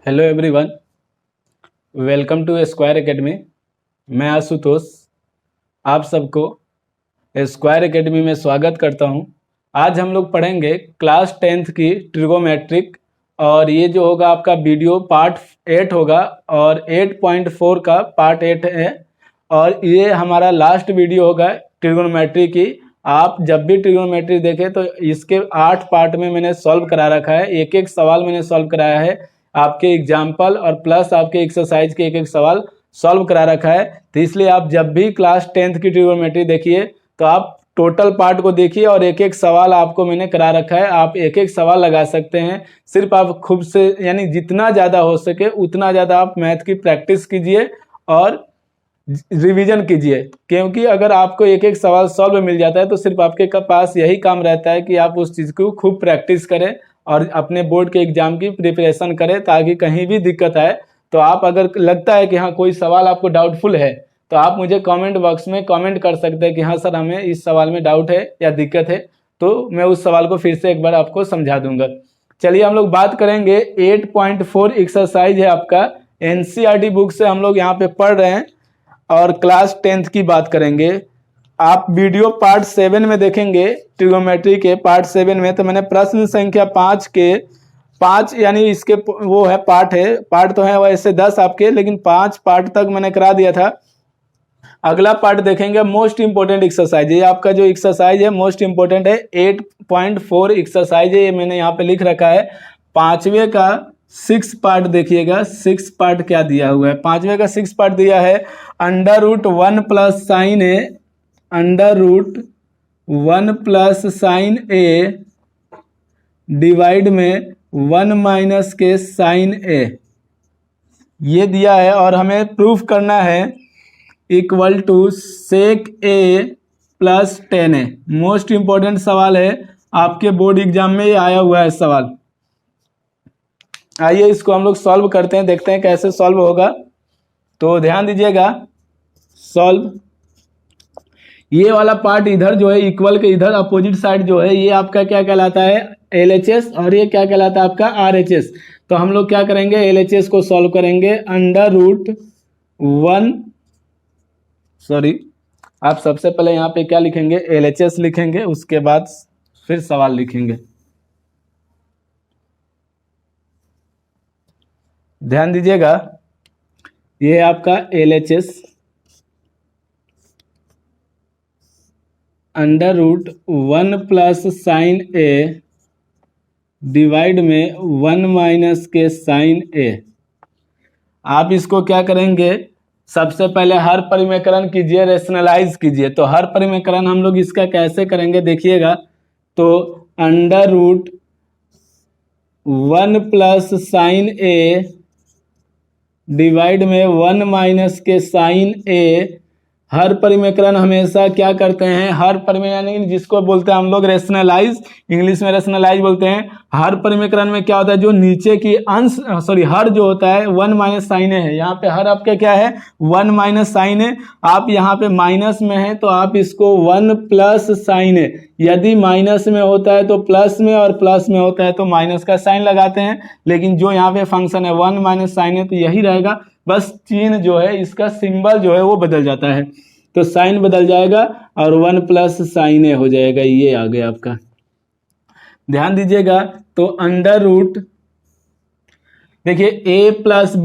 Hello everyone, welcome to square academy. मैं आशुतोष आप सबको स्क्वायर एकेडमी में स्वागत करता हूं। आज हम लोग पढ़ेंगे क्लास 10th की ट्रिगोमेट्रिक, और ये जो होगा आपका वीडियो पार्ट 8 होगा और 8.4 का पार्ट 8 है, और ये हमारा लास्ट वीडियो होगा ट्रिगोनोमेट्री की। आप जब भी ट्रिगोनोमेट्री देखें तो इसके 8 पार्ट में मैंने सॉल्व करा रखा है, एक एक सवाल मैंने सॉल्व कराया है, आपके एग्जाम्पल और प्लस आपके एक्सरसाइज के एक एक सवाल सॉल्व करा रखा है। तो इसलिए आप जब भी क्लास 10th की ट्रिगोनोमेट्री देखिए तो आप टोटल पार्ट को देखिए और एक एक सवाल आपको मैंने करा रखा है, आप एक एक सवाल लगा सकते हैं। सिर्फ आप खुद से यानी जितना ज़्यादा हो सके उतना ज़्यादा आप मैथ की प्रैक्टिस कीजिए और रिवीजन कीजिए, क्योंकि अगर आपको एक एक सवाल सॉल्व मिल जाता है तो सिर्फ आपके पास यही काम रहता है कि आप उस चीज़ को खूब प्रैक्टिस करें और अपने बोर्ड के एग्जाम की प्रिपरेशन करें, ताकि कहीं भी दिक्कत आए तो आप अगर लगता है कि हाँ कोई सवाल आपको डाउटफुल है तो आप मुझे कमेंट बॉक्स में कमेंट कर सकते हैं कि हाँ सर हमें इस सवाल में डाउट है या दिक्कत है, तो मैं उस सवाल को फिर से एक बार आपको समझा दूंगा। चलिए हम लोग बात करेंगे 8.4 एक्सरसाइज है आपका, एनसीईआरटी बुक से हम लोग यहाँ पे पढ़ रहे हैं और क्लास 10th की बात करेंगे। आप वीडियो पार्ट 7 में देखेंगे ट्रिगोनोमेट्री के पार्ट 7 में, तो मैंने प्रश्न संख्या 5 के 5 यानी इसके वो है पार्ट तो है वैसे 10 आपके, लेकिन 5 पार्ट तक मैंने करा दिया था। अगला पार्ट देखेंगे मोस्ट इंपोर्टेंट एक्सरसाइज, ये आपका जो एक्सरसाइज है मोस्ट इंपोर्टेंट है, 8.4 एक्सरसाइज है, ये मैंने यहाँ पे लिख रखा है। 5वें का 6 पार्ट देखिएगा, 6 पार्ट क्या दिया हुआ है। 5वें का 6 पार्ट दिया है √1 प्लस साइन ए, √1 प्लस साइन ए डिवाइड में 1 माइनस के साइन ए, ये दिया है और हमें प्रूफ करना है equal to sec A plus 10 A. Most important सवाल है, आपके बोर्ड एग्जाम में ये आया हुआ है सवाल। आइए इसको हम लोग सॉल्व करते हैं, देखते हैं कैसे सॉल्व होगा। तो ध्यान दीजिएगा, सॉल्व ये वाला पार्ट इधर जो है इक्वल के इधर अपोजिट साइड जो है ये आपका क्या कहलाता है LHS, और ये क्या कहलाता है आपका RHS। तो हम लोग क्या करेंगे, LHS को सॉल्व करेंगे आप सबसे पहले यहाँ पे क्या लिखेंगे, LHS लिखेंगे, उसके बाद फिर सवाल लिखेंगे। ध्यान दीजिएगा, ये आपका LHS √1 प्लस साइन ए डिवाइड में 1 माइनस के साइन ए। आप इसको क्या करेंगे, सबसे पहले हर परिमेकरण कीजिए, रेशनलाइज कीजिए। तो हर परिमेकरण हम लोग इसका कैसे करेंगे देखिएगा, तो √1 प्लस साइन ए डिवाइड में 1 माइनस के साइन ए। हर परिमेकरण हमेशा क्या करते हैं, हर परिमेकरण जिसको बोलते हैं हम लोग रेशनलाइज, इंग्लिश में रेशनलाइज बोलते हैं। हर परिमेकरण में क्या होता है, जो नीचे की हर जो होता है 1 माइनस साइन ए है, यहाँ पे हर आपका क्या है 1 माइनस साइन ए। आप यहाँ पे माइनस में है तो आप इसको 1 प्लस साइन ए, यदि माइनस में होता है तो प्लस में और प्लस में होता है तो माइनस का साइन लगाते हैं, लेकिन जो यहाँ पे फंक्शन है 1 माइनस साइन ए तो यही रहेगा, बस चिन्ह जो है इसका सिंबल जो है वो बदल जाता है, तो साइन बदल जाएगा और 1 प्लस साइन ए हो जाएगा, ये आ गया आपका। ध्यान दीजिएगा, तो अंडर रूट देखिए a प्लस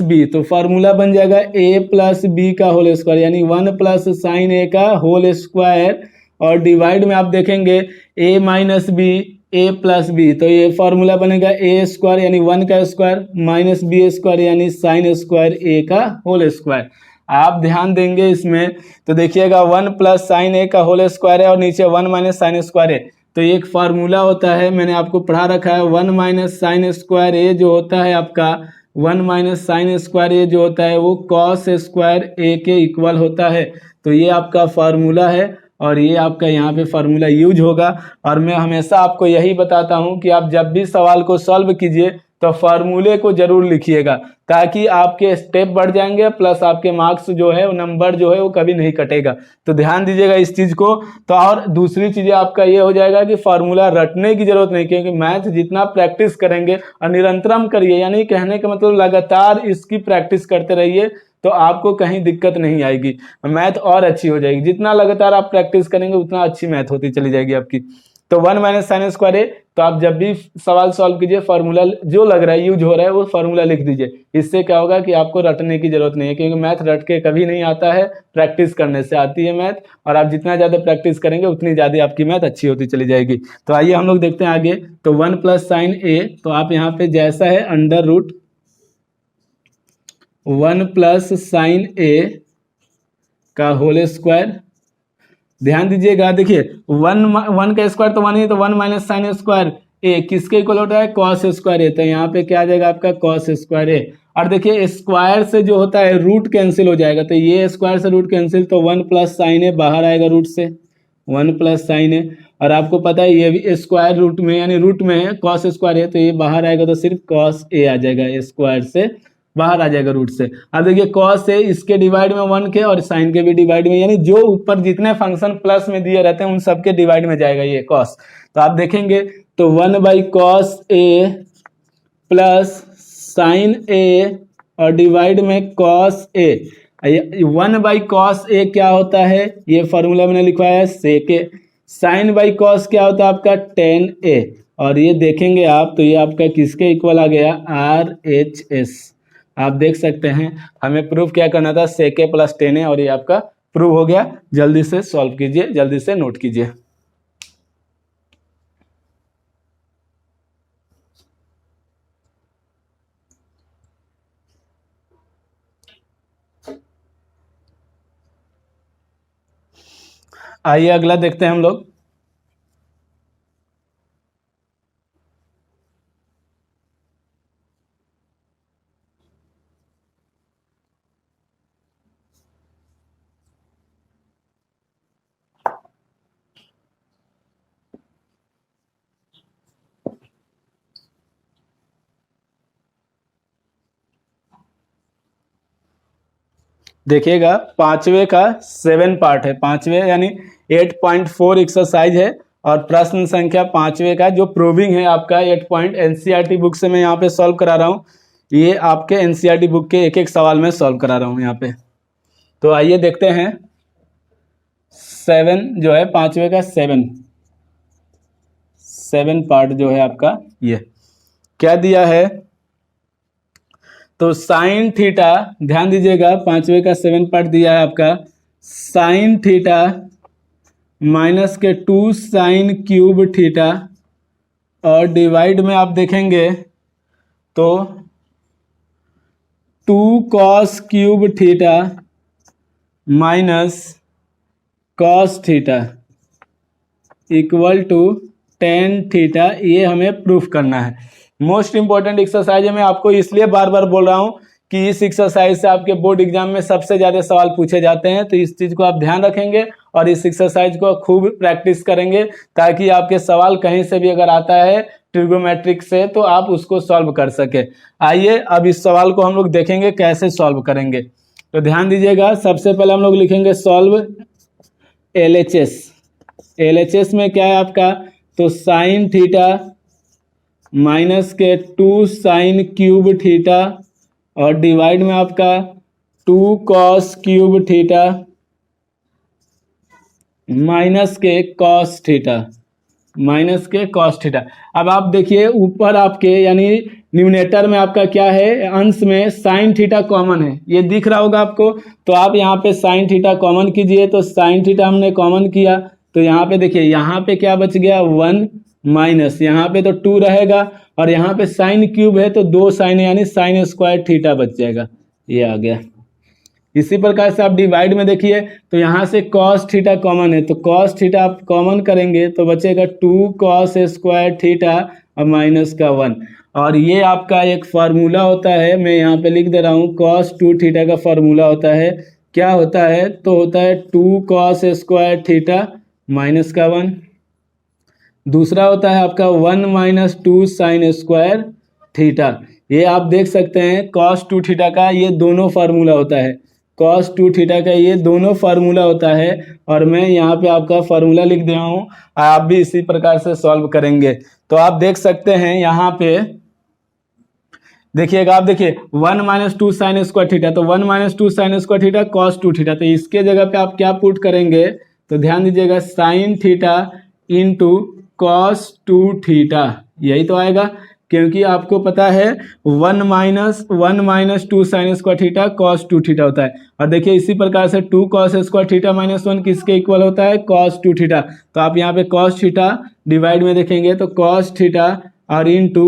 बी, तो फॉर्मूला बन जाएगा a प्लस बी का होल स्क्वायर, यानी 1 प्लस साइन ए का होल स्क्वायर, और डिवाइड में आप देखेंगे a minus B a plus B, तो ये फॉर्मूला बनेगा a स्क्वायर यानी 1 का स्क्वायर माइनस बी स्क्वायर यानी साइन स्क्वायर a का होल स्क्वायर। आप ध्यान देंगे इसमें तो देखिएगा 1 प्लस साइन ए का होल स्क्वायर है और नीचे 1 माइनस साइन स्क्वायर है, तो एक फार्मूला होता है, मैंने आपको पढ़ा रखा है, 1 माइनस साइन स्क्वायर ए जो होता है आपका 1 माइनस साइन स्क्वायर ए जो होता है वो कॉस स्क्वायर ए के इक्वल होता है। तो ये आपका फार्मूला है और ये आपका यहाँ पे फार्मूला यूज होगा। और मैं हमेशा आपको यही बताता हूँ कि आप जब भी सवाल को सॉल्व कीजिए तो फार्मूले को जरूर लिखिएगा, ताकि आपके स्टेप बढ़ जाएंगे, प्लस आपके मार्क्स जो है वो नंबर जो है वो कभी नहीं कटेगा। तो ध्यान दीजिएगा इस चीज़ को। तो और दूसरी चीज़ें आपका ये हो जाएगा कि फार्मूला रटने की जरूरत नहीं, क्योंकि मैथ जितना प्रैक्टिस करेंगे और निरंतरम करिए, यानी कहने का मतलब लगातार इसकी प्रैक्टिस करते रहिए, तो आपको कहीं दिक्कत नहीं आएगी, मैथ और अच्छी हो जाएगी। जितना लगातार आप प्रैक्टिस करेंगे उतना अच्छी मैथ होती चली जाएगी आपकी। तो 1 - sin² a, तो आप जब भी सवाल सॉल्व कीजिए फार्मूला जो लग रहा है यूज हो रहा है वो फार्मूला लिख दीजिए। इससे क्या होगा कि आपको रटने की जरूरत नहीं है, क्योंकि मैथ रट के कभी नहीं आता है, प्रैक्टिस करने से आती है मैथ। और आप जितना ज़्यादा प्रैक्टिस करेंगे उतनी ज़्यादा आपकी मैथ अच्छी होती चली जाएगी। तो आइए हम लोग देखते हैं आगे। तो 1 + sin a, तो आप यहाँ पे जैसा है √1 + sin a का होल स्क्वायर। ध्यान दीजिएगा, देखिए 1 का स्क्वायर तो 1 ही, तो 1 - sin² a किसके इक्वल होता है, cos² a। तो यहाँ पे क्या आ जाएगा आपका cos² a। और देखिए स्क्वायर से जो होता है रूट कैंसिल हो जाएगा, तो ये स्क्वायर से रूट कैंसिल, तो 1 + sin a बाहर आएगा रूट से, 1 + sin a। और आपको पता है ये भी स्क्वायर रूट में यानी रूट में है cos² a, तो ये बाहर आएगा तो सिर्फ cos a आ जाएगा, स्क्वायर से बाहर आ जाएगा रूट से। अब देखिए cos है इसके डिवाइड में 1 के, और साइन के भी डिवाइड में, यानी जो ऊपर जितने फंक्शन प्लस में दिए रहते हैं उन सबके डिवाइड में जाएगा ये cos। तो आप देखेंगे तो 1/cos a plus sign a और डिवाइड में cos a। 1/cos a क्या होता है, ये फॉर्मूला मैंने लिखवाया है sec a। Sine by cos क्या होता है आपका tan a। और ये देखेंगे आप तो ये आपका किसके इक्वल आ गया, RHS। आप देख सकते हैं हमें प्रूफ क्या करना था, sec a + tan a, और ये आपका प्रूव हो गया। जल्दी से सॉल्व कीजिए, जल्दी से नोट कीजिए। आइए अगला देखते हैं हम लोग। देखिएगा पांचवे का 7 पार्ट है, पांचवे यानी 8.4 एक्सरसाइज है, और प्रश्न संख्या पांचवे का जो प्रूविंग है आपका 8 पॉइंट एनसीईआरटी बुक से मैं यहाँ पे सॉल्व करा रहा हूँ। ये आपके एनसीईआरटी बुक के एक एक सवाल में सॉल्व करा रहा हूँ यहाँ पे। तो आइए देखते हैं 7 जो है पांचवे का 7 पार्ट जो है आपका, ये क्या दिया है, तो साइन थीटा, ध्यान दीजिएगा पांचवे का 7 पार्ट दिया है आपका साइन थीटा माइनस के 2 साइन क्यूब थीटा, और डिवाइड में आप देखेंगे तो 2 cos cube theta minus cos theta equal to tan theta. ये हमें प्रूफ करना है। मोस्ट इंपॉर्टेंट एक्सरसाइज है, मैं आपको इसलिए बार बार बोल रहा हूँ कि इस एक्सरसाइज से आपके बोर्ड एग्जाम में सबसे ज़्यादा सवाल पूछे जाते हैं। तो इस चीज़ को आप ध्यान रखेंगे और इस एक्सरसाइज को खूब प्रैक्टिस करेंगे, ताकि आपके सवाल कहीं से भी अगर आता है ट्रिगोमेट्रिक से तो आप उसको सॉल्व कर सके। आइए अब इस सवाल को हम लोग देखेंगे कैसे सॉल्व करेंगे। तो ध्यान दीजिएगा, सबसे पहले हम लोग लिखेंगे सॉल्व LHS। LHS में क्या है आपका, तो साइन थीटा माइनस के 2 साइन क्यूब थीटा, और डिवाइड में आपका 2 कॉस क्यूब थीटा माइनस के कॉस थीटा, माइनस के कॉस थीटा। अब आप देखिए ऊपर आपके यानी न्यूमरेटर में आपका क्या है, अंश में साइन थीटा कॉमन है, ये दिख रहा होगा आपको। तो आप यहाँ पे साइन थीटा कॉमन कीजिए, तो साइन थीटा हमने कॉमन किया, तो यहाँ पे देखिए यहाँ पे क्या बच गया 1 माइनस यहाँ पे तो 2 रहेगा, और यहाँ पे साइन क्यूब है तो 2 साइन यानी साइन स्क्वायर थीटा बच जाएगा, ये आ गया। इसी प्रकार से आप डिवाइड में देखिए तो यहाँ से कॉस थीटा कॉमन है, तो कॉस थीटा आप कॉमन करेंगे तो बचेगा 2 कॉस स्क्वायर थीटा और माइनस का 1। और ये आपका एक फार्मूला होता है, मैं यहाँ पे लिख दे रहा हूँ, कॉस 2 थीटा का फार्मूला होता है क्या होता है, तो होता है 2 cos² थीटा माइनस का 1। दूसरा होता है आपका 1 - 2 sin² थीटा। ये आप देख सकते हैं cos2 थीटा का ये दोनों फार्मूला होता है, cos2 थीटा का ये दोनों फार्मूला होता है। और मैं यहाँ पे आपका फार्मूला लिख दिया हूँ, आप भी इसी प्रकार से सॉल्व करेंगे। तो आप देख सकते हैं यहाँ पे देखिएगा, आप देखिए 1 - 2 sin² थीटा, तो 1 - 2 sin² थीटा cos2 थीटा, तो इसके जगह पे आप क्या पुट करेंगे, तो ध्यान दीजिएगा sin theta into cos2 theta, यही तो आएगा। क्योंकि आपको पता है 1 - 2 sin² थीटा cos2 थीटा होता है। और देखिए इसी प्रकार से 2 cos² थीटा माइनस 1 किसके इक्वल होता है, cos2 थीटा। तो आप यहाँ पे cos थीटा डिवाइड में देखेंगे तो cos थीटा और इंटू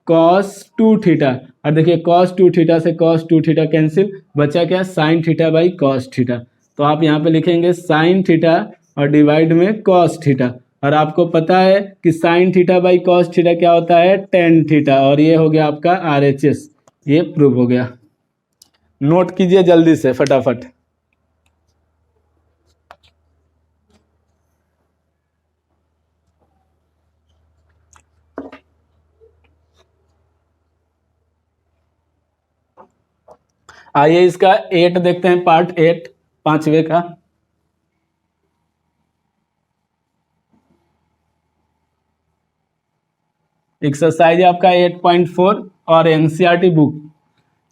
cos2 थीटा, और देखिए cos2 थीटा से cos2 थीटा कैंसिल, बचा क्या, sin theta by cos theta. तो आप यहाँ पे लिखेंगे sin थीटा और डिवाइड में cos थीटा। और आपको पता है कि sin theta by cos theta क्या होता है, tan थीटा। और ये हो गया आपका RHS, ये प्रूव हो गया। नोट कीजिए जल्दी से फटाफट। आइए इसका 8 देखते हैं, पार्ट 8 पांचवे का। एक्सरसाइज आपका 8.4 और एनसीईआरटी बुक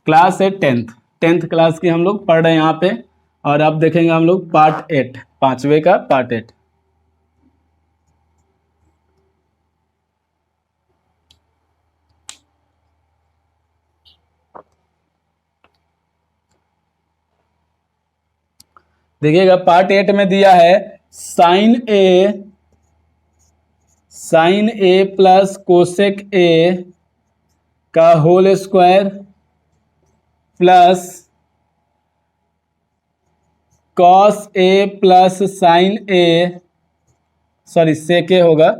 क्लास है 10th क्लास की हम लोग पढ़ रहे हैं यहाँ पे। और अब देखेंगे हम लोग पार्ट 8, पांचवे का पार्ट 8। देखिएगा पार्ट 8 में दिया है sin A plus cosec A का whole square plus cos A plus sin A, sorry sec A होगा,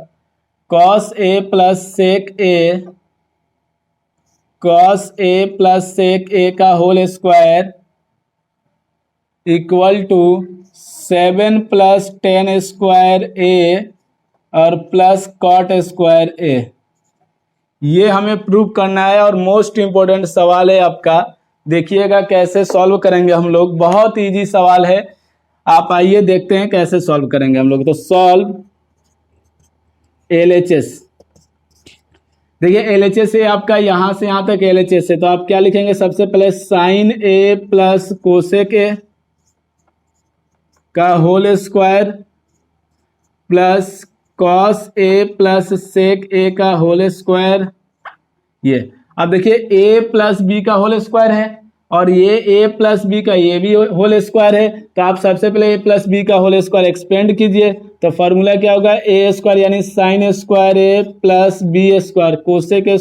cos A plus sec A, cos A plus sec A का whole square equal to 7 + tan² A और plus cot² A। ये हमें prove करना है और most important सवाल है आपका। देखिएगा कैसे सॉल्व करेंगे हम लोग, बहुत इजी सवाल है। आप आइए देखते हैं कैसे सॉल्व करेंगे हम लोग। तो सॉल्व LHS। देखिए LHS है आपका, यहाँ से यहाँ तक LHS है। तो आप क्या लिखेंगे, सबसे पहले sin A plus cosec A का whole square plus cos A plus sec A का होल स्क्वायर। ये अब देखिए A प्लस बी का होल स्क्वायर है और ये A प्लस बी का ये भी होल स्क्वायर है। तो आप सबसे पहले A प्लस बी का होल स्क्वायर एक्सपेंड कीजिए, तो फॉर्मूला क्या होगा, A² यानी sin² A plus B² कोसेक²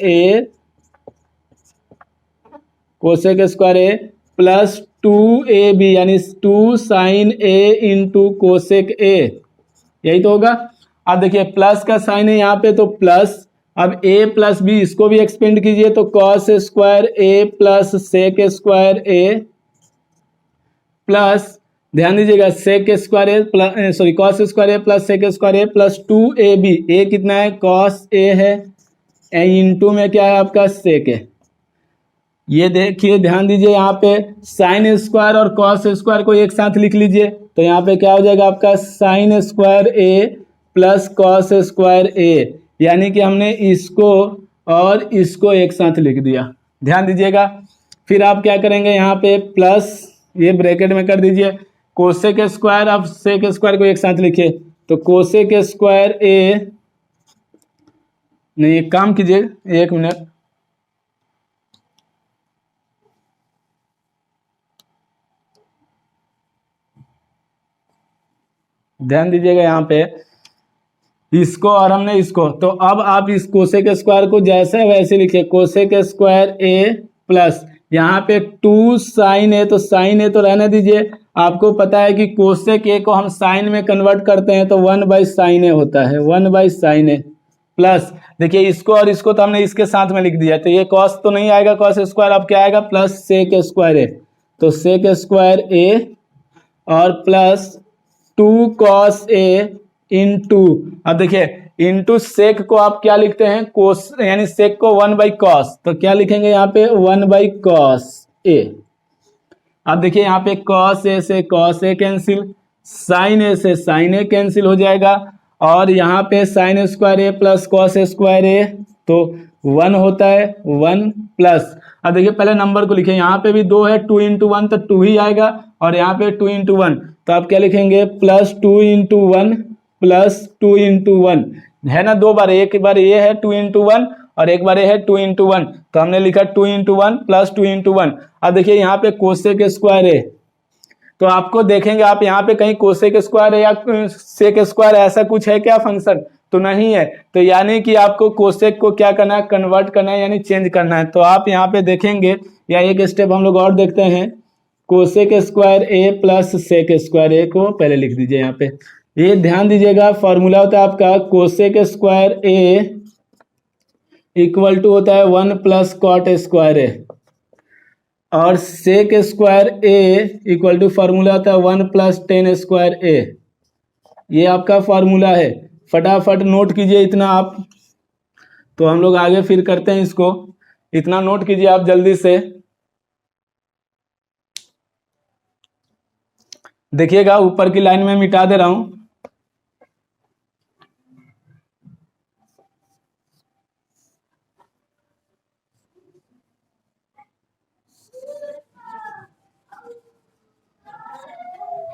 A, कोसेक² A plus 2AB यानी 2 sin A into cosec A, यही तो होगा। अब देखिए प्लस का साइन है यहाँ पे तो प्लस, अब A प्लस बी इसको भी एक्सपेंड कीजिए तो cos² A प्लस सेक² A प्लस, ध्यान दीजिएगा सेक² A plus sorry cos² A plus सेक² A प्लस 2AB, A कितना है, cos A है, इंटू में क्या है आपका सेक है। ये देखिए ध्यान दीजिए यहाँ पे sin² और cos² को एक साथ लिख लीजिए, तो यहाँ पे क्या हो जाएगा आपका sin² A plus cos² A, यानी कि हमने इसको और इसको एक साथ लिख दिया। ध्यान दीजिएगा, फिर आप क्या करेंगे यहाँ पे प्लस, ये ब्रैकेट में कर दीजिए, कोसेक² आप सेक² को एक साथ लिखिए, तो कोसेक² A, नहीं एक काम कीजिए, एक मिनट, ध्यान दीजिएगा यहाँ पे इसको और हमने इसको, तो अब आप इस कोसेक² को जैसे वैसे लिखिए, कोसेक² A प्लस यहाँ पे 2 sin A, तो sin A तो रहने दीजिए। आपको पता है कि कोसेक A को हम साइन में कन्वर्ट करते हैं तो 1/sin A होता है, 1/sin A प्लस, देखिए इसको और इसको तो हमने इसके साथ में लिख दिया, तो ये cos तो नहीं आएगा cos², अब क्या आएगा प्लस सेक² A। तो सेक स्क्वायर ए और प्लस 2 कॉस ए इंटू, अब देखिए इंटू सेक को आप क्या लिखते हैं, कोस, यानी सेक को 1/cos, तो क्या लिखेंगे यहाँ पे 1/cos ए। अब देखिए यहाँ पे cos ए से cos ए कैंसिल, साइन ए से साइन ए कैंसिल हो जाएगा, और यहाँ पे साइन स्क्वायर ए प्लस कॉस स्क्वायर ए, तो 1 होता है 1 प्लस, अब देखिए पहले नंबर को लिखे, यहाँ पे भी 2 है, 2 इंटू 1 तो 2 ही आएगा, और यहाँ पे 2 इंटू 1 तो आप क्या लिखेंगे प्लस 2 इंटू 1 प्लस 2 इंटू 1 है ना, 2 बार, एक बार ये है 2 इंटू 1 और एक बार ये है 2 इंटू 1, तो हमने लिखा 2 इंटू 1 प्लस 2 इंटू 1। अब देखिए यहाँ पे कोसेक स्क्वायर है, तो आपको देखेंगे आप यहाँ पे कहीं कोसेक स्क्वायर है या सेक स्क्वायर ऐसा कुछ है क्या फंक्शन, तो नहीं है, तो यानी कि आपको कोसेक को क्या करना है, कन्वर्ट करना है, यानी चेंज करना है। तो आप यहाँ पे देखेंगे, या एक स्टेप हम लोग और देखते हैं, कोसेक स्क्वायर ए प्लस सेक स्क्वायर ए को पहले लिख दीजिए यहाँ पे। ये ध्यान दीजिएगा, फॉर्मूला होता है आपका cosec square A equal to होता है 1 प्लस कॉट स्क्वायर ए, और sec square A equal to formula होता है 1 प्लस टेन स्क्वायर ए। ये आपका फार्मूला है, फटाफट नोट कीजिए इतना आप, तो हम लोग आगे फिर करते हैं इसको, इतना नोट कीजिए आप जल्दी से। देखिएगा ऊपर की लाइन में मिटा दे रहा हूं,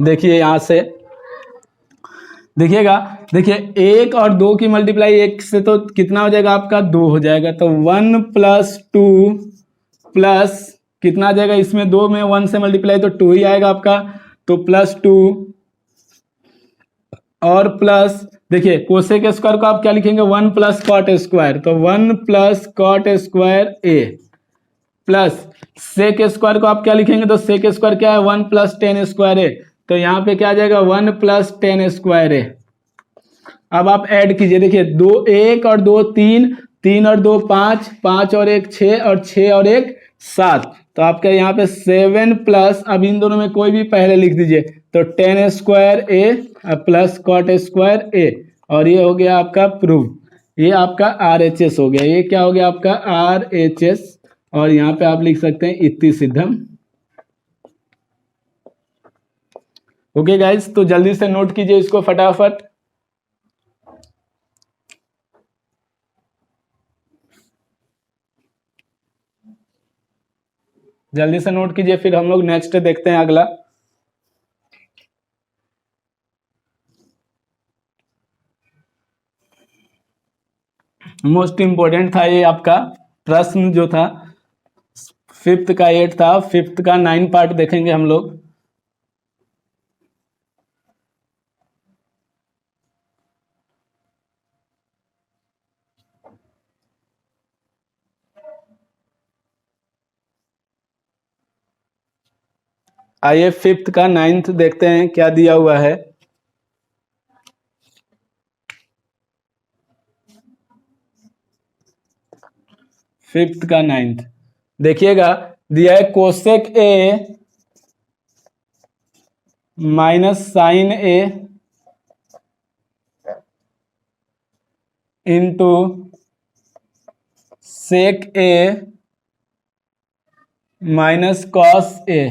देखिए यहां से देखिएगा, देखिए 1 और 2 की मल्टीप्लाई 1 से तो कितना हो जाएगा आपका 2 हो जाएगा, तो 1 प्लस 2 प्लस कितना आ जाएगा, इसमें 2 में 1 से मल्टीप्लाई तो 2 ही आएगा आपका, तो प्लस 2 और प्लस, देखिए कोसेक स्क्वायर को आप क्या लिखेंगे 1 प्लस कॉट स्क्वायर, तो 1 प्लस कॉट स्क्वायर ए, प्लस सेक स्क्वायर को आप क्या लिखेंगे, तो सेक स्क्वायर क्या है 1 प्लस टेन स्क्वायर ए, तो यहाँ पे क्या आ जाएगा 1 प्लस टेन स्क्वायर ए। अब आप ऐड कीजिए, देखिए 2 1 और 2 3, 3 और 2 5, 5 और 1 6, और 6 और 1 7, तो आपका यहाँ पे 7 प्लस, अब इन दोनों में कोई भी पहले लिख दीजिए, तो ten square A plus cot square A, और ये हो गया आपका प्रूफ, ये आपका RHS हो गया, ये क्या हो गया आपका RHS, और यहाँ पे आप लिख सकते हैं इति सिद्धम। ओके गाइस, तो जल्दी से नोट कीजिए इसको फटाफट। जल्दी से नोट कीजिए, फिर हम लोग नेक्स्ट देखते हैं अगला। मोस्ट इंपोर्टेंट था ये आपका प्रश्न जो था, 5th का 8 था, 5th का 9 पार्ट देखेंगे हम लोग। आइए 5th का 9th देखते हैं क्या दिया हुआ है। फिफ्थ का 9th देखिएगा, दिया है cosec A minus sine A into sec A minus cos A.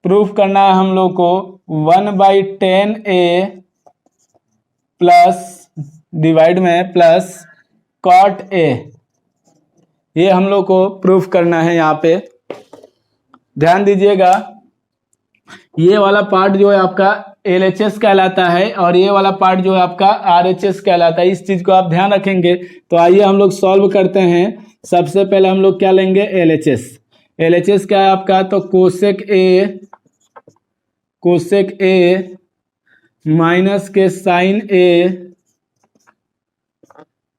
Proof करना है हम लोग को 1/10 ए प्लस डिवाइड में प्लस कॉट ए, ये हम लोग को प्रूफ करना है। यहाँ पे ध्यान दीजिएगा, ये वाला पार्ट जो है आपका LHS कहलाता है और ये वाला पार्ट जो है आपका RHS कहलाता है, इस चीज को आप ध्यान रखेंगे। तो आइए हम लोग सॉल्व करते हैं। सबसे पहले हम लोग क्या लेंगे, LHS। LHS क्या है आपका, तो कोसेक ए माइनस के साइन ए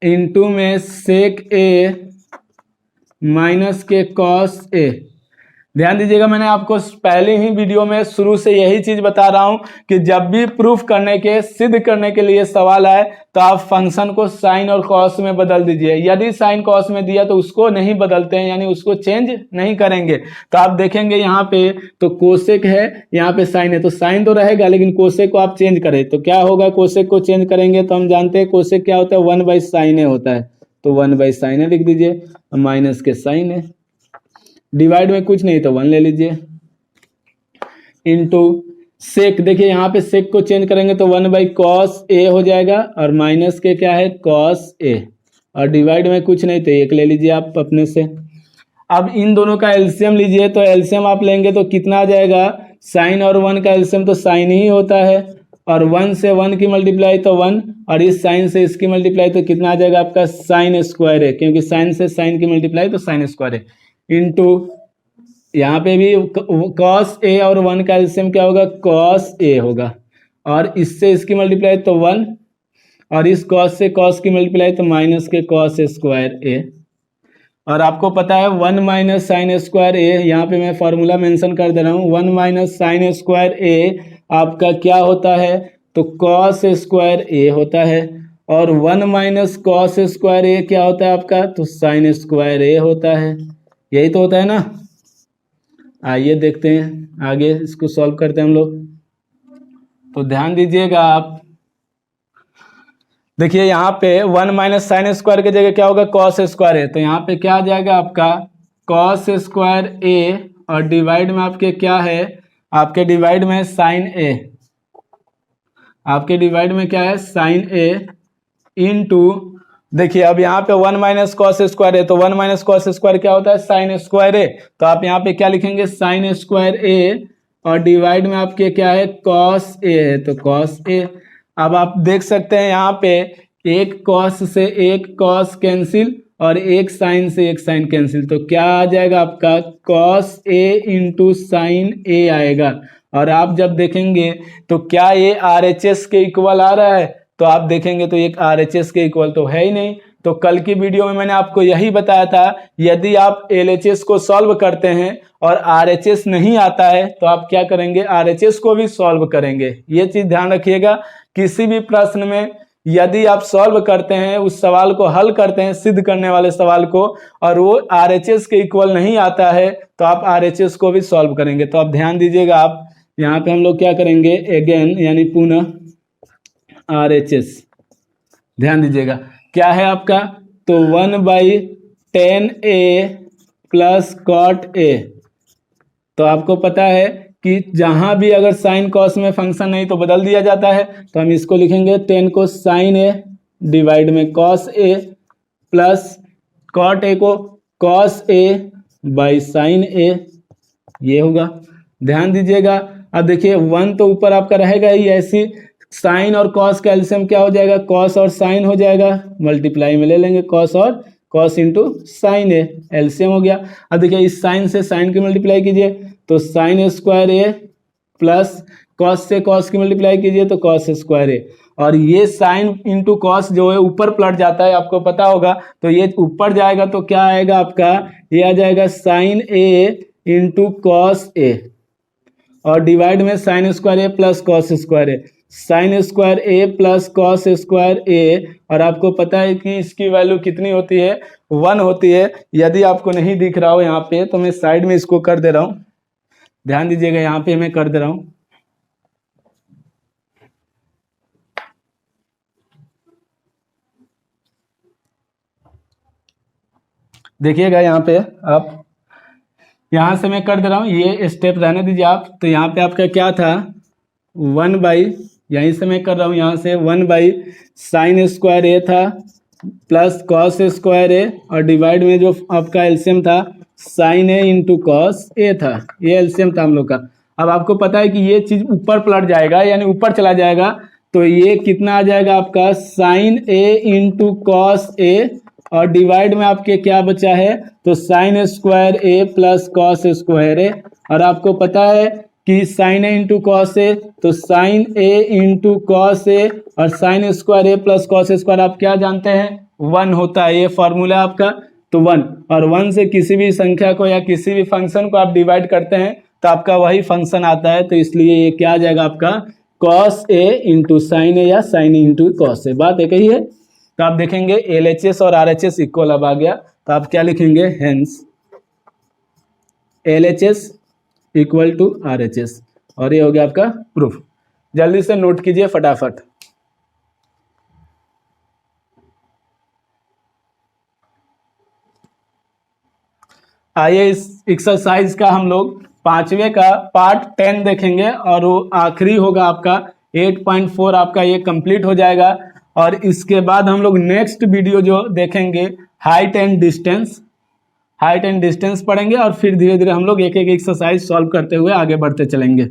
इंटू में सेक ए माइनस के कॉस ए। ध्यान दीजिएगा, मैंने आपको पहले ही वीडियो में शुरू से यही चीज बता रहा हूं कि जब भी प्रूफ करने के, सिद्ध करने के लिए सवाल आए तो आप फंक्शन को साइन और कॉस में बदल दीजिए। यदि साइन कॉस में दिया तो उसको नहीं बदलते हैं, यानी उसको चेंज नहीं करेंगे। तो आप देखेंगे यहाँ पे तो कोसेक है, यहाँ पे साइन है, तो साइन तो रहेगा लेकिन कोसेक को आप चेंज करें तो क्या होगा, कोसेक को चेंज करेंगे तो हम जानते हैं कोसेक क्या होता है, 1/sin a होता है। तो 1/sin a लिख दीजिए, माइनस के साइन है, डिवाइड में कुछ नहीं तो 1 ले लीजिए, इनटू सेक। देखिए यहाँ पे सेक को चेंज करेंगे तो 1/cos a हो जाएगा और माइनस के क्या है cos a, और डिवाइड में कुछ नहीं तो 1 ले लीजिए आप अपने से। अब इन दोनों का एलसीएम लीजिए, तो एलसीएम आप लेंगे तो कितना आ जाएगा, साइन और 1 का एलसीएम तो साइन ही होता है, और 1 से 1 की मल्टीप्लाई तो 1, और इस साइन से इसकी मल्टीप्लाई तो कितना आ जाएगा आपका साइन स्क्वायर है, क्योंकि साइन से साइन की मल्टीप्लाई तो साइन स्क्वायर है, इनटू यहाँ पे भी cos a और 1 का एलसीएम क्या होगा cos a होगा, और इससे इसकी मल्टीप्लाई तो 1, और इस cos से cos की मल्टीप्लाई तो माइनस के cos स्क्वायर a। और आपको पता है 1 माइनस साइन स्क्वायर a, यहाँ पे मैं फॉर्मूला मेंशन कर दे रहा हूँ, 1 माइनस साइन स्क्वायर a आपका क्या होता है तो cos स्क्वायर a होता है, और 1 माइनस cos स्क्वायर a क्या होता है आपका तो साइन स्क्वायर a होता है। यही तो होता है ना। आइए देखते हैं आगे, इसको सॉल्व करते हैं हम लोग। तो ध्यान दीजिएगा आप, देखिए यहाँ पे 1 माइनस साइन स्क्वायर की जगह क्या होगा cos स्क्वायर है, तो यहाँ पे क्या आ जाएगा आपका cos स्क्वायर a, और डिवाइड में आपके क्या है, आपके डिवाइड में साइन a, आपके डिवाइड में क्या है साइन a, इनटू देखिए अब यहाँ पे 1 माइनस कॉस स्क्वायर है, तो 1 माइनस कॉस स्क्वायर क्या होता है साइन स्क्वायर ए, तो आप यहाँ पे क्या लिखेंगे साइन स्क्वायर ए, और डिवाइड में आपके क्या है कॉस ए है, तो कॉस ए। अब आप देख सकते हैं यहाँ पे एक कॉस से एक कॉस कैंसिल और एक साइन से एक साइन कैंसिल, तो क्या आ जाएगा आपका कॉस ए इंटू साइन ए आएगा। और आप जब देखेंगे तो क्या ये RHS के इक्वल आ रहा है, तो आप देखेंगे तो एक RHS के इक्वल तो है ही नहीं। तो कल की वीडियो में मैंने आपको यही बताया था, यदि आप LHS को सॉल्व करते हैं और RHS नहीं आता है तो आप क्या करेंगे RHS को भी सॉल्व करेंगे। ये चीज ध्यान रखिएगा, किसी भी प्रश्न में यदि आप सॉल्व करते हैं, उस सवाल को हल करते हैं सिद्ध करने वाले सवाल को, और वो RHS के इक्वल नहीं आता है तो आप RHS को भी सॉल्व करेंगे। तो आप ध्यान दीजिएगा, आप यहाँ पे हम लोग क्या करेंगे अगेन यानी पुनः RHS, ध्यान दीजिएगा क्या है आपका तो 1/10a प्लस cot a। तो आपको पता है कि जहां भी अगर साइन कॉस में फंक्शन नहीं तो बदल दिया जाता है, तो हम इसको लिखेंगे 10 को साइन a डिवाइड में cos a plus cot a को cos a by sine a, ये होगा। ध्यान दीजिएगा, अब देखिए 1 तो ऊपर आपका रहेगा ही, ऐसी साइन और कॉस का एलसीएम क्या हो जाएगा कॉस और साइन हो जाएगा, मल्टीप्लाई में ले लेंगे कॉस और कॉस इंटू साइन ए, एलसीएम हो गया। अब देखिए इस साइन से साइन की मल्टीप्लाई कीजिए तो साइन स्क्वायर ए प्लस कॉस से कॉस की मल्टीप्लाई कीजिए तो कॉस स्क्वायर ए, और ये साइन इंटू कॉस जो है ऊपर पलट जाता है, आपको पता होगा, तो ये ऊपर जाएगा तो क्या आएगा आपका ये आ जाएगा sign A into cos A, और डिवाइड में sine square A plus cos square A, sine square A plus cos square A, और आपको पता है कि इसकी वैल्यू कितनी होती है 1 होती है। यदि आपको नहीं दिख रहा हो यहाँ पे तो मैं साइड में इसको कर दे रहा हूँ, ध्यान दीजिएगा यहाँ पे मैं कर दे रहा हूँ। देखिएगा यहाँ पे आप, यहाँ से मैं कर दे रहा हूँ, ये स्टेप रहने दीजिए आप। तो यहाँ पे आपका क्या था 1 यहीं से मैं कर रहा हूँ, यहाँ से 1 साइन स्क्वायर ए था प्लस कॉस स्क्वायर ए, और डिवाइड में जो आपका एलसीएम था sign A into cos A था, ये एलसीएम था हम लोग का। अब आपको पता है कि ये चीज ऊपर पलट जाएगा यानी ऊपर चला जाएगा, तो ये कितना आ जाएगा आपका sign A into cos A, और डिवाइड में आपके क्या बचा है तो sine square A plus cos square A, और आपको पता है कि sign A into cos A, तो sign A into cos A और साइन स्क्वायर ए प्लस कॉस स्क्वायर आप क्या जानते हैं 1 होता है, ये फॉर्मूला आपका तो 1, और 1 से किसी भी संख्या को या किसी भी फंक्शन को आप डिवाइड करते हैं तो आपका वही फंक्शन आता है, तो इसलिए ये क्या आ जाएगा आपका cos a इंटू साइन ए या sign A into cos A. बात एक ही है। तो आप देखेंगे LHS और RHS इक्वल अब आ गया, तो आप क्या लिखेंगे, hence LHS equal to RHS, और ये हो गया आपका प्रूफ। जल्दी से नोट कीजिए फटाफट। आइए इस एक्सरसाइज का हम लोग 5वें का पार्ट 10 देखेंगे, और वो आखिरी होगा आपका 8.4 आपका ये कंप्लीट हो जाएगा। और इसके बाद हम लोग नेक्स्ट वीडियो जो देखेंगे हाइट एंड डिस्टेंस पढ़ेंगे, और फिर धीरे धीरे हम लोग एक एक एक्सरसाइज सॉल्व करते हुए आगे बढ़ते चलेंगे।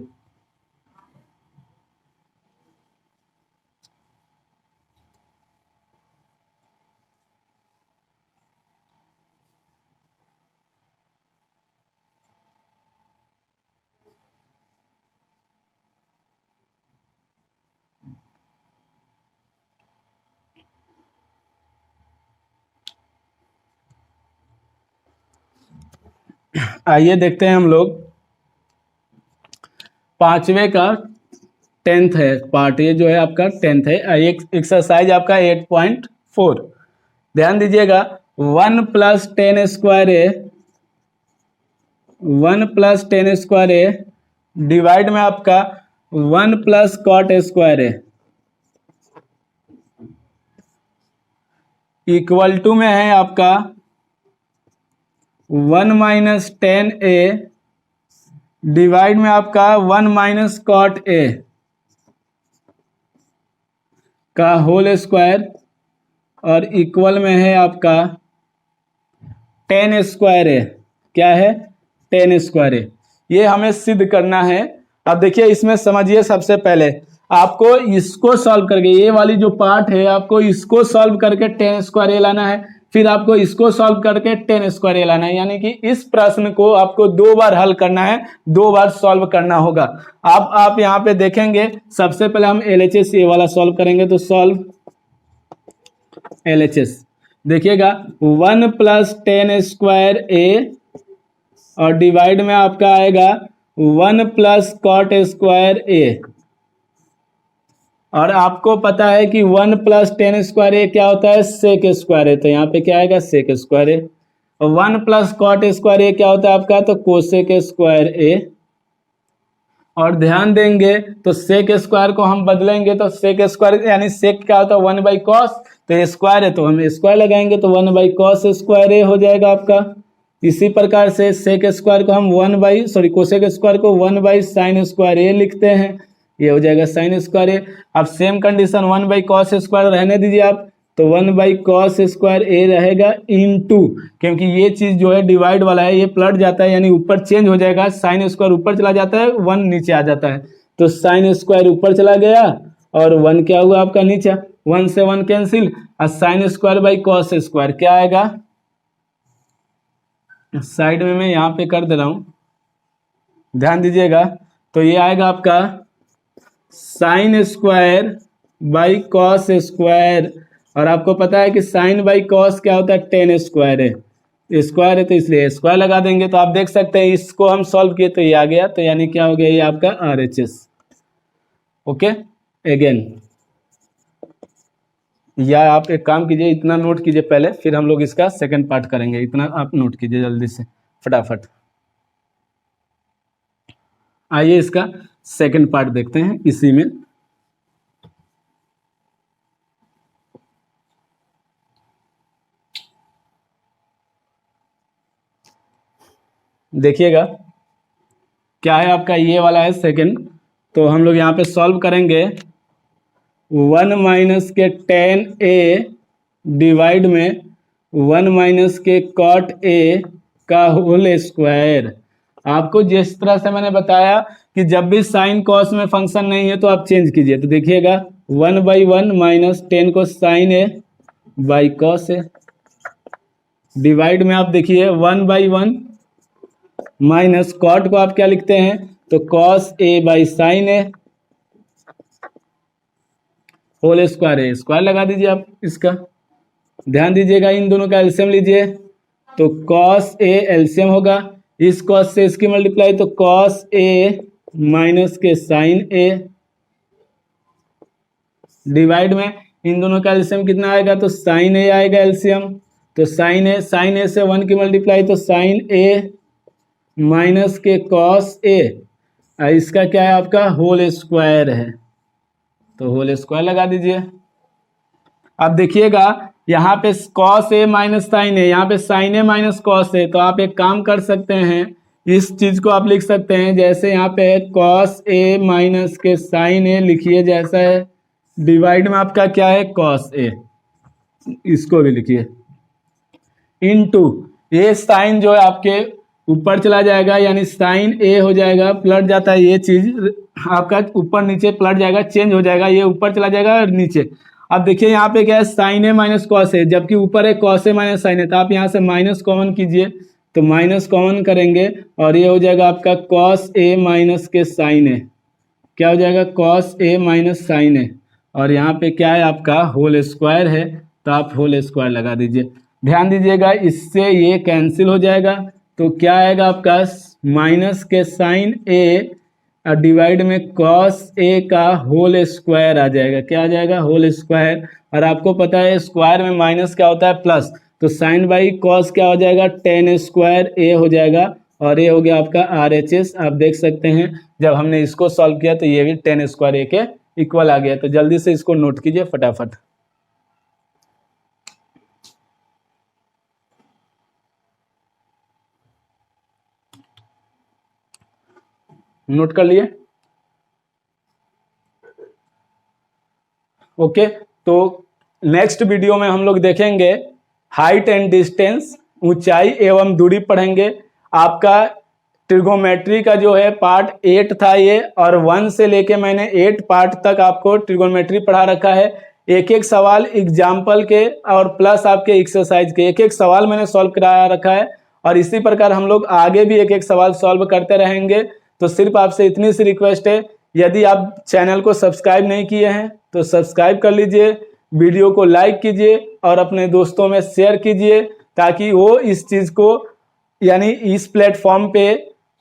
आइए देखते हैं हम लोग 5वें का 10th है पार्ट, ये जो है आपका 10th है। एक एक्सरसाइज आपका 8.4, ध्यान दीजिएगा। 1 + 10 square A, 1 + 10 square A divide में आपका 1 + cot square A equal to में है आपका 1 - 10a डिवाइड में आपका 1 - cot a का होल स्क्वायर, और इक्वल में है आपका 10 स्क्वायर ए। क्या है, 10 स्क्वायर ए। ये हमें सिद्ध करना है। अब देखिए इसमें समझिए, सबसे पहले आपको इसको सॉल्व करके, ये वाली जो पार्ट है आपको इसको सॉल्व करके 10 स्क्वायर ए लाना है, फिर आपको इसको सॉल्व करके 10 स्क्वायर ए लाना है। यानी कि इस प्रश्न को आपको 2 बार हल करना है, 2 बार सॉल्व करना होगा। अब आप यहाँ पे देखेंगे, सबसे पहले हम LHS ये वाला सॉल्व करेंगे, तो सॉल्व LHS देखिएगा 1 + 10 स्क्वायर ए, और डिवाइड में आपका आएगा 1 + cot स्क्वायर ए। और आपको पता है कि 1 + 10 स्क्वायर ए क्या होता है, सेक स्क्वायर है, तो यहाँ पे क्या आएगा, सेक स्क्वायर ए। और 1 + cot स्क्वायर ए क्या होता है आपका, तो कोसेक स्क्वायर ए। और ध्यान देंगे तो सेक स्क्वायर को हम बदलेंगे, तो सेक स्क्वायर यानी सेक क्या होता है, 1/cos, तो स्क्वायर है तो हम स्क्वायर लगाएंगे, तो 1/cos स्क्वायर ए हो जाएगा आपका। इसी प्रकार से सेक स्क्वायर को हम कोसेक स्क्वायर को 1/sin स्क्वायर ए लिखते हैं, ये हो जाएगा sin स्क्वायर ए। अब सेम कंडीशन 1/cos स्क्वायर रहने दीजिए आप, तो 1/cos स्क्वायर ए रहेगा इनटू, क्योंकि ये चीज जो है डिवाइड वाला है, ये पलट जाता है यानी ऊपर चेंज हो जाएगा, sin स्क्वायर ऊपर चला जाता है, 1 नीचे आ जाता है, तो sin स्क्वायर ऊपर चला गया और 1 क्या हुआ आपका नीचे, 1 से 1 कैंसिल, और sin square by cos square क्या आएगा, साइड में मैं यहाँ पे कर दे रहा हूं, ध्यान दीजिएगा। तो ये आएगा आपका sin square by cos square, और आपको पता है कि sin बाई cos क्या होता है, 10 स्क्वायर है, स्क्वायर है तो इसलिए स्क्वायर लगा देंगे। तो आप देख सकते हैं इसको हम सॉल्व किए तो ये आ गया, तो यानी क्या हो गया, ये आपका RHS। ओके, अगेन या आप एक काम कीजिए, इतना नोट कीजिए पहले, फिर हम लोग इसका सेकंड पार्ट करेंगे। इतना आप नोट कीजिए जल्दी से फटाफट। आइए इसका सेकंड पार्ट देखते हैं इसी में। देखिएगा क्या है आपका, ये वाला है सेकंड, तो हम लोग यहाँ पे सॉल्व करेंगे 1 - के tan a डिवाइड में 1 - के cot a का होल स्क्वायर। आपको जिस तरह से मैंने बताया कि जब भी साइन कॉस में फंक्शन नहीं है तो आप चेंज कीजिए, तो देखिएगा 1/1 माइनस 10 को sine A by cos A, divide में आप देखिए 1/1 माइनस कॉट को आप क्या लिखते हैं, तो cos A by sine A whole square है, स्क्वायर लगा दीजिए आप इसका। ध्यान दीजिएगा इन दोनों का एलसीएम लीजिए, तो कॉस ए एलसीएम होगा, इस कॉस से इसकी मल्टीप्लाई तो कॉस ए माइनस के साइन ए, डिवाइड में इन दोनों का एलसीएम कितना आएगा तो साइन ए आएगा एलसीएम, तो साइन ए से 1 की मल्टीप्लाई तो साइन ए माइनस के कॉस ए, इसका क्या है आपका होल स्क्वायर है, तो होल स्क्वायर लगा दीजिए। अब देखिएगा यहाँ पे कॉस ए माइनस साइन ए, यहाँ पे साइन ए माइनस कॉस ए, तो आप एक काम कर सकते हैं, इस चीज को आप लिख सकते हैं जैसे यहाँ पे कॉस ए माइनस के साइन ए लिखिए जैसा है, डिवाइड में आपका क्या है कॉस ए, इसको भी लिखिए, इनटू ये साइन जो है आपके ऊपर चला जाएगा, यानी साइन ए हो जाएगा, पलट जाता है ये चीज आपका ऊपर नीचे पलट जाएगा, चेंज हो जाएगा, ये ऊपर चला जाएगा और नीचे। अब देखिए यहाँ पे क्या है साइन ए माइनस कॉस ए, जबकि ऊपर है कॉस ए माइनस साइन ए, तो आप यहाँ से माइनस कॉमन कीजिए, तो माइनस कॉमन करेंगे और ये हो जाएगा आपका कॉस ए माइनस के साइन ए, क्या हो जाएगा कॉस ए माइनस साइन ए, और यहाँ पे क्या है आपका होल स्क्वायर है, तो आप होल स्क्वायर लगा दीजिए। ध्यान दीजिएगा इससे ये कैंसिल हो जाएगा, तो क्या आएगा आपका माइनस के साइन ए डिवाइड में कॉस ए का होल स्क्वायर आ जाएगा, क्या आ जाएगा होल स्क्वायर, और आपको पता है स्क्वायर में माइनस क्या होता है प्लस, तो साइन बाई कॉस क्या हो जाएगा टेन स्क्वायर ए हो जाएगा, और ये हो गया आपका RHS। आप देख सकते हैं जब हमने इसको सॉल्व किया तो ये भी टेन स्क्वायर ए के इक्वल आ गया, तो जल्दी से इसको नोट कीजिए फटाफट। नोट कर लिए? ओके, तो नेक्स्ट वीडियो में हम लोग देखेंगे हाइट एंड डिस्टेंस, ऊंचाई एवं दूरी पढ़ेंगे। आपका ट्रिगोनोमेट्री का जो है पार्ट 8 था ये, और 1 से लेके मैंने 8 पार्ट तक आपको ट्रिगोनोमेट्री पढ़ा रखा है। एक एक सवाल एग्जाम्पल के और प्लस आपके एक्सरसाइज के एक एक सवाल मैंने सॉल्व करा रखा है, और इसी प्रकार हम लोग आगे भी एक एक सवाल सॉल्व करते रहेंगे। तो सिर्फ आपसे इतनी सी रिक्वेस्ट है, यदि आप चैनल को सब्सक्राइब नहीं किए हैं तो सब्सक्राइब कर लीजिए, वीडियो को लाइक कीजिए और अपने दोस्तों में शेयर कीजिए, ताकि वो इस चीज़ को यानी इस प्लेटफॉर्म पे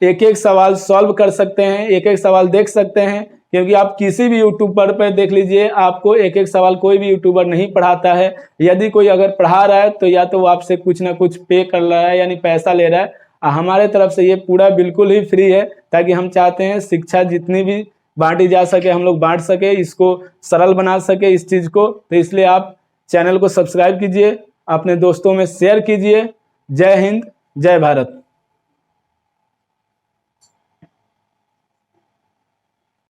एक एक सवाल सॉल्व कर सकते हैं, एक एक सवाल देख सकते हैं। क्योंकि आप किसी भी यूट्यूबर पर देख लीजिए, आपको एक एक सवाल कोई भी यूट्यूबर नहीं पढ़ाता है। यदि कोई अगर पढ़ा रहा है तो या तो वो आपसे कुछ ना कुछ पे कर रहा है, यानी पैसा ले रहा है। हमारे तरफ से ये पूरा बिल्कुल ही फ्री है, ताकि हम चाहते हैं शिक्षा जितनी भी बांटी जा सके हम लोग बांट सके, इसको सरल बना सके इस चीज़ को। तो इसलिए आप चैनल को सब्सक्राइब कीजिए, अपने दोस्तों में शेयर कीजिए। जय हिंद, जय भारत।